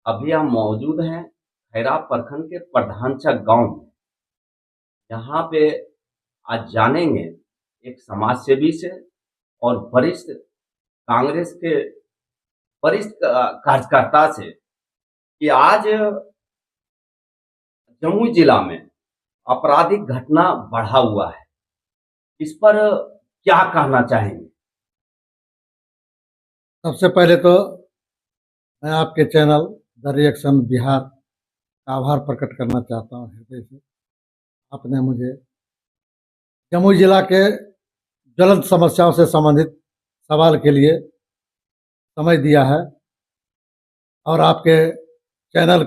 अभी हम मौजूद हैं खैरा प्रखंड के प्रधानचक गांव में। यहाँ पे आज जानेंगे एक समाज सेवी से और वरिष्ठ कांग्रेस के वरिष्ठ कार्यकर्ता से कि आज जमुई जिला में आपराधिक घटना बढ़ा हुआ है। इस पर क्या कहना चाहेंगे? सबसे पहले तो मैं आपके चैनल द रिएक्शन बिहार का आभार प्रकट करना चाहता हूँ हृदय से। आपने मुझे जमुई जिला के ज्वलंत समस्याओं से संबंधित सवाल के लिए समय दिया है और आपके चैनल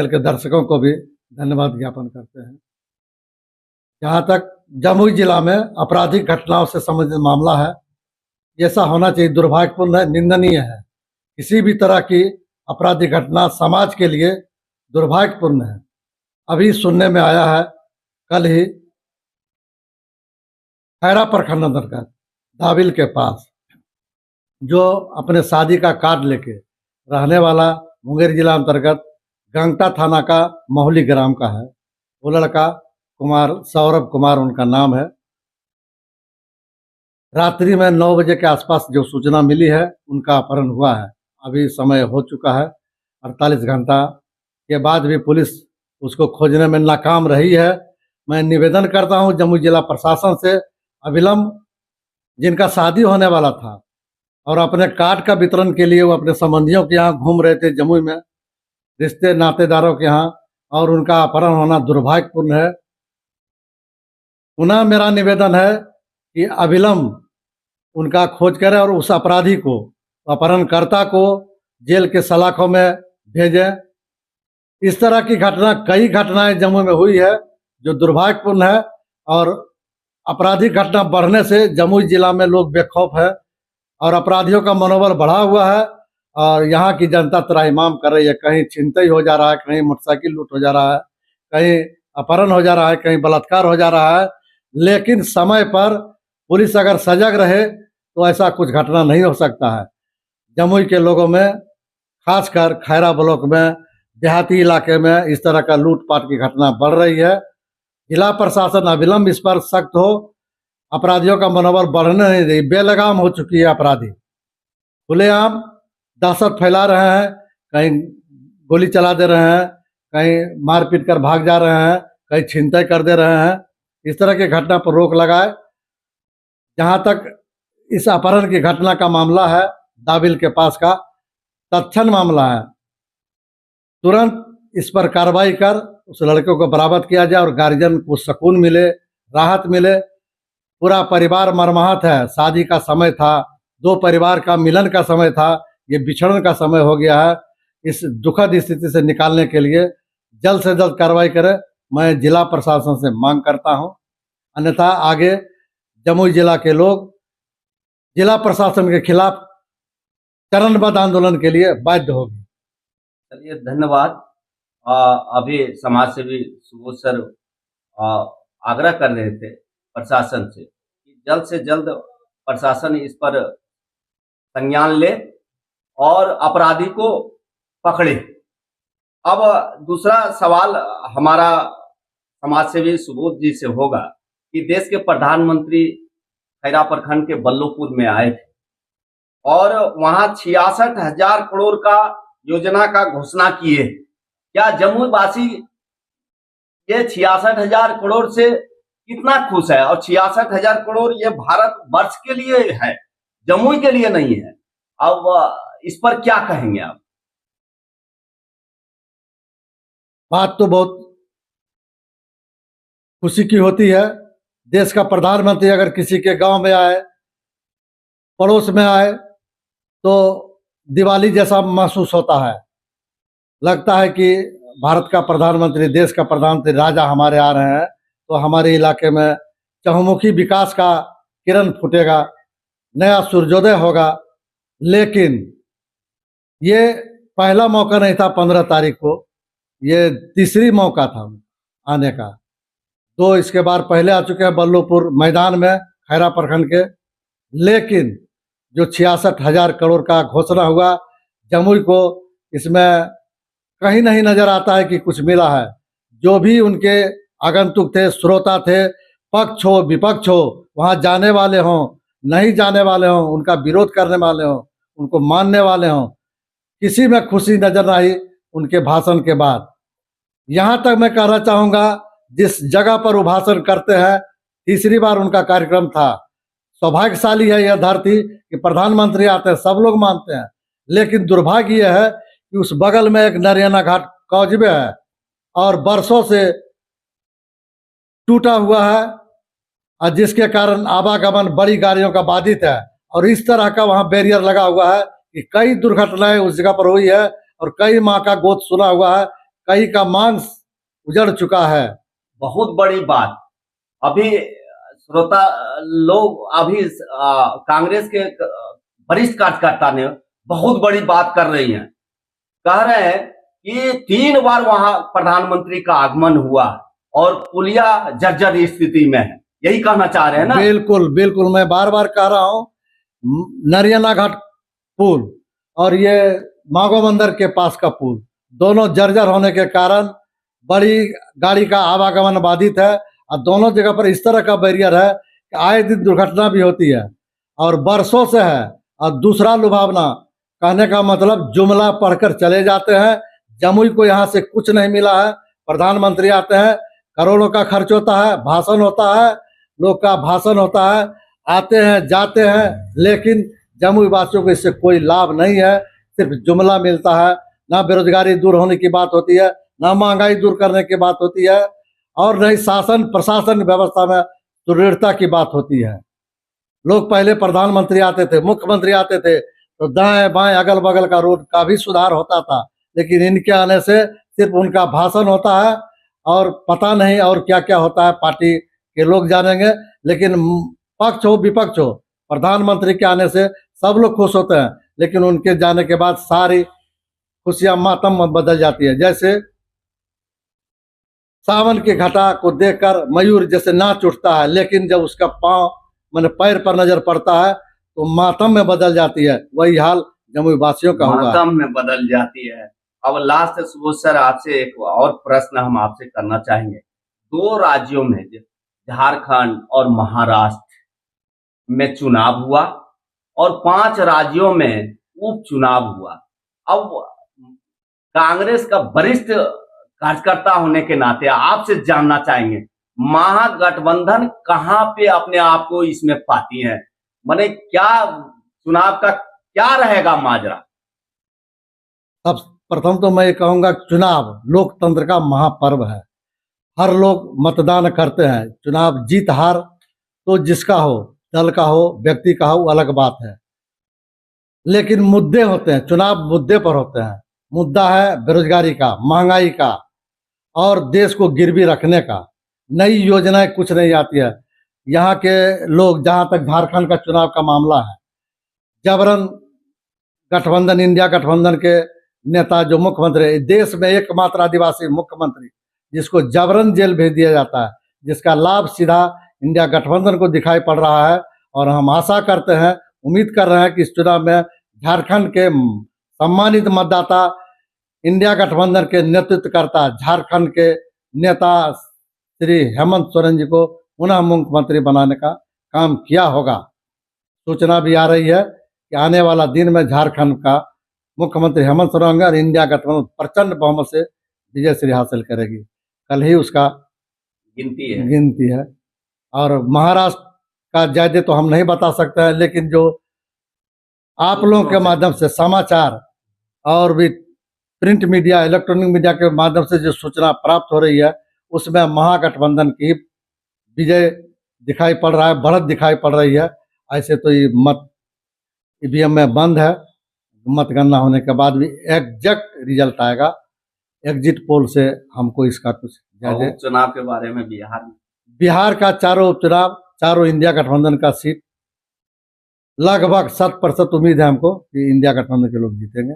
के दर्शकों को भी धन्यवाद ज्ञापन करते हैं। जहाँ तक जमुई जिला में आपराधिक घटनाओं से संबंधित मामला है, ऐसा होना चाहिए, दुर्भाग्यपूर्ण है, निंदनीय है। किसी भी तरह की आपराधिक घटना समाज के लिए दुर्भाग्यपूर्ण है। अभी सुनने में आया है, कल ही खैरा प्रखंड अंतर्गत दाविल के पास जो अपने शादी का कार्ड लेके रहने वाला मुंगेर जिला अंतर्गत गंगटा थाना का मोहली ग्राम का है, वो लड़का सौरभ कुमार उनका नाम है। रात्रि में 9 बजे के आसपास जो सूचना मिली है, उनका अपहरण हुआ है। अभी समय हो चुका है 48 घंटा के बाद भी पुलिस उसको खोजने में नाकाम रही है। मैं निवेदन करता हूं जमुई जिला प्रशासन से, अविलंब जिनका शादी होने वाला था और अपने कार्ड का वितरण के लिए वो अपने संबंधियों के यहाँ घूम रहे थे जमुई में, रिश्ते नातेदारों के यहाँ, और उनका अपहरण होना दुर्भाग्यपूर्ण है। पुनः मेरा निवेदन है कि अविलंब उनका खोज करें और उस अपराधी को, अपहरणकर्ता को जेल के सलाखों में भेजें। इस तरह की कई घटनाएं जम्मू में हुई है जो दुर्भाग्यपूर्ण है और आपराधिक घटना बढ़ने से जमुई जिला में लोग बेखौफ है और अपराधियों का मनोबल बढ़ा हुआ है और यहाँ की जनता त्राहिमाम कर रही है। कहीं छिनतई हो जा रहा है, कहीं मोटरसाइकिल लूट हो जा रहा है, कहीं अपहरण हो जा रहा है, कहीं बलात्कार हो जा रहा है। लेकिन समय पर पुलिस अगर सजग रहे तो ऐसा कुछ घटना नहीं हो सकता है। जमुई के लोगों में, खासकर खैरा ब्लॉक में, देहाती इलाके में इस तरह का लूटपाट की घटना बढ़ रही है। जिला प्रशासन अविलंब इस पर सख्त हो, अपराधियों का मनोबल बढ़ने नहीं दे। बेलगाम हो चुकी है अपराधी, खुलेआम दहशत फैला रहे हैं, कहीं गोली चला दे रहे हैं, कहीं मारपीट कर भाग जा रहे हैं, कहीं छिनतई कर दे रहे हैं। इस तरह की घटना पर रोक लगाए। जहाँ तक इस अपहरण की घटना का मामला है, दाविल के पास का तत्क्षण मामला है, तुरंत इस पर कार्रवाई कर उस लड़के को बरामद किया जाए और गार्जियन को सुकून मिले, राहत मिले। पूरा परिवार मर्माहत है। शादी का समय था, दो परिवार का मिलन का समय था, ये बिछड़न का समय हो गया है। इस दुखद स्थिति से निकालने के लिए जल्द से जल्द कार्रवाई करें, मैं जिला प्रशासन से मांग करता हूं। अन्यथा आगे जमुई जिला के लोग जिला प्रशासन के खिलाफ चरणबद्ध आंदोलन के लिए बाध्य होगी। चलिए, धन्यवाद। अभी समाज सेवी सुबोध सर आग्रह कर रहे थे प्रशासन से कि जल्द से जल्द प्रशासन इस पर संज्ञान ले और अपराधी को पकड़े। अब दूसरा सवाल हमारा समाज सेवी सुबोध जी से होगा कि देश के प्रधानमंत्री खैरा प्रखंड के बल्लोपुर में आए थे और वहां 66,000 करोड़ का योजना का घोषणा किए। क्या जमुई वासी ये 66,000 करोड़ से कितना खुश है? और 66,000 करोड़ ये भारत वर्ष के लिए है, जमुई के लिए नहीं है। अब इस पर क्या कहेंगे आप? बात तो बहुत खुशी की होती है। देश का प्रधानमंत्री अगर किसी के गांव में आए, पड़ोस में आए, तो दिवाली जैसा महसूस होता है। लगता है कि भारत का प्रधानमंत्री, देश का प्रधानमंत्री, राजा हमारे आ रहे हैं, तो हमारे इलाके में चहुमुखी विकास का किरण फूटेगा, नया सूर्योदय होगा। लेकिन ये पहला मौका नहीं था 15 तारीख को, ये तीसरी मौका था आने का। दो इसके बार पहले आ चुके हैं बल्लोपुर मैदान में खैरा प्रखंड के। लेकिन जो 66,000 करोड़ का घोषणा हुआ, जमुई को इसमें कहीं नहीं नजर आता है कि कुछ मिला है। जो भी उनके आगंतुक थे, श्रोता थे, पक्ष हो विपक्ष हो, वहां जाने वाले हों नहीं जाने वाले हों, उनका विरोध करने वाले हों, उनको मानने वाले हों, किसी में खुशी नजर नहीं उनके भाषण के बाद। यहाँ तक मैं कहना चाहूँगा, जिस जगह पर वो भाषण करते हैं, तीसरी बार उनका कार्यक्रम था। सौभाग्यशाली है यह धरती कि प्रधानमंत्री आते हैं, सब लोग मानते हैं, लेकिन दुर्भाग्य यह है कि उस बगल में एक नरियाना घाट कौजबे है और बरसों से टूटा हुआ है, और जिसके कारण आवागमन बड़ी गाड़ियों का बाधित है। और इस तरह का वहाँ बैरियर लगा हुआ है कि कई दुर्घटनाएं उस जगह पर हुई है और कई माँ का गोद सुना हुआ है, कई का मांस उजड़ चुका है। बहुत बड़ी बात। अभी श्रोता लोग अभी कांग्रेस के वरिष्ठ कार्यकर्ता ने बहुत बड़ी बात कर रही हैं, कह रहे हैं कि 3 बार वहां प्रधानमंत्री का आगमन हुआ और पुलिया जर्जर स्थिति में है, यही कहना चाह रहे हैं ना? बिल्कुल बिल्कुल, मैं बार बार कह रहा हूँ, नरियाना घाट पुल और ये मांगो मंदिर के पास का पुल दोनों जर्जर होने के कारण बड़ी गाड़ी का आवागमन बाधित है, और दोनों जगह पर इस तरह का बैरियर है कि आए दिन दुर्घटना भी होती है और बरसों से है। और दूसरा लुभावना, कहने का मतलब जुमला पढ़कर चले जाते हैं, जमुई को यहाँ से कुछ नहीं मिला है। प्रधानमंत्री आते हैं, करोड़ों का खर्च होता है, भाषण होता है, लोग का भाषण होता है, आते हैं जाते हैं, लेकिन जमुई वासियों को इससे कोई लाभ नहीं है, सिर्फ जुमला मिलता है। ना बेरोजगारी दूर होने की बात होती है, ना महंगाई दूर करने की बात होती है, और नहीं शासन प्रशासन व्यवस्था में सुदृढ़ता की बात होती है। लोग पहले प्रधानमंत्री आते थे, मुख्यमंत्री आते थे, तो दाएं बाएं अगल बगल का रोड का भी सुधार होता था, लेकिन इनके आने से सिर्फ उनका भाषण होता है और पता नहीं और क्या क्या होता है, पार्टी के लोग जानेंगे। लेकिन पक्ष हो विपक्ष हो, प्रधानमंत्री के आने से सब लोग खुश होते हैं, लेकिन उनके जाने के बाद सारी खुशियां मातम में बदल जाती है। जैसे सावन की घटा को देखकर मयूर जैसे नाच उठता है, लेकिन जब उसका पांव मैंने पैर पर नजर पड़ता है तो मातम में बदल जाती है। वही हाल जमुई वासियों का होगा, मातम में बदल जाती है। अब लास्ट सुबोध सर, आपसे एक और प्रश्न हम आपसे करना चाहेंगे। 2 राज्यों में, झारखंड और महाराष्ट्र में चुनाव हुआ और 5 राज्यों में उपचुनाव हुआ। अब कांग्रेस का वरिष्ठ कार्यकर्ता होने के नाते आपसे जानना चाहेंगे, महागठबंधन कहां पे अपने आप को इसमें पाती है? माने क्या चुनाव का क्या रहेगा माजरा? सब प्रथम तो मैं ये कहूंगा, चुनाव लोकतंत्र का महापर्व है, हर लोग मतदान करते हैं। चुनाव जीत हार तो जिसका हो, दल का हो, व्यक्ति का हो, अलग बात है, लेकिन मुद्दे होते हैं, चुनाव मुद्दे पर होते हैं। मुद्दा है बेरोजगारी का, महंगाई का और देश को गिरवी रखने का। नई योजनाएं कुछ नहीं आती है। यहाँ के लोग, जहाँ तक झारखंड का चुनाव का मामला है, जबरन गठबंधन, इंडिया गठबंधन के नेता जो मुख्यमंत्री है, देश में एकमात्र आदिवासी मुख्यमंत्री जिसको जबरन जेल भेज दिया जाता है, जिसका लाभ सीधा इंडिया गठबंधन को दिखाई पड़ रहा है। और हम आशा करते हैं, उम्मीद कर रहे हैं कि इस चुनाव में झारखंड के सम्मानित मतदाता इंडिया गठबंधन के नेतृत्वकर्ता झारखंड के नेता श्री हेमंत सोरेन जी को पुनः मुख्यमंत्री बनाने का काम किया होगा। सूचना भी आ रही है कि आने वाला दिन में झारखंड का मुख्यमंत्री हेमंत सोरेन और इंडिया गठबंधन प्रचंड बहुमत से विजय श्री हासिल करेगी। कल ही उसका गिनती है। और महाराष्ट्र का जायदे तो हम नहीं बता सकते हैं, लेकिन जो आप लोगों के माध्यम से समाचार और भी प्रिंट मीडिया, इलेक्ट्रॉनिक मीडिया के माध्यम से जो सूचना प्राप्त हो रही है, उसमें महागठबंधन की विजय दिखाई पड़ रहा है, बढ़त दिखाई पड़ रही है। ऐसे तो ये मत ईवीएम में बंद है, मतगणना होने के बाद भी एग्जैक्ट रिजल्ट आएगा। एग्जिट पोल से हमको इसका कुछ उपचुनाव के बारे में बिहार का चारों उपचुनाव, चारों इंडिया गठबंधन का सीट लगभग 100% उम्मीद है हमको कि इंडिया गठबंधन के लोग जीतेंगे।